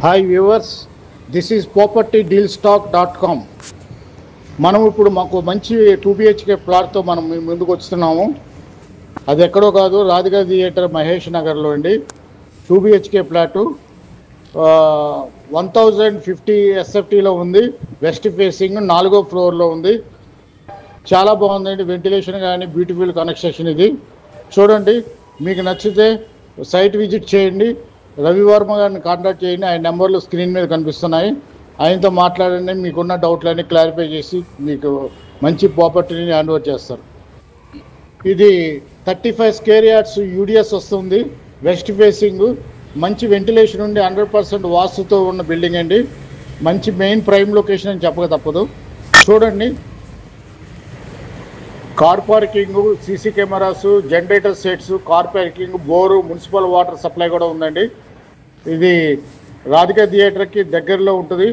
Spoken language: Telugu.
Hi viewers, this is propertydealstock.com. మనం ఇప్పుడు మాకు మంచి 2BHK ప్లాట్తో మనం ముందుకు వస్తున్నాము. అది ఎక్కడో కాదు, రాధికా థియేటర్ మహేష్ నగర్లో అండి. 2BHK ప్లాటు 1050 SFTలో ఉంది. వెస్ట్ ఫేసింగ్ 4వ ఫ్లోర్లో ఉంది. చాలా బాగుందండి. వెంటిలేషన్ కానీ బ్యూటిఫుల్ కన్స్ట్రక్షన్. ఇది చూడండి, మీకు నచ్చితే సైట్ విజిట్ చేయండి. రవివర్మ గారిని కాంటాక్ట్ చేయండి. ఆయన నెంబర్లు స్క్రీన్ మీద కనిపిస్తున్నాయి. ఆయనతో మాట్లాడండి. మీకున్న డౌట్లన్నీ క్లారిఫై చేసి మీకు మంచి ప్రాపర్టీని హ్యాండ్ ఓవర్ చేస్తారు. ఇది 35 స్క్వేర్ యార్డ్స్ యూడిఎస్ వస్తుంది. వెస్ట్ ఫేసింగ్, మంచి వెంటిలేషన్ ఉండి 100% వాస్తుతో ఉన్న బిల్డింగ్ అండి. మంచి మెయిన్ ప్రైమ్ లొకేషన్ అని చెప్పక తప్పదు. చూడండి, car parking, CC cameras, generator sets, car parking, bore, municipal water supply కూడా ఉందండి. ఇది రాధికా థియేటర్కి దగ్గరలో ఉంటుంది.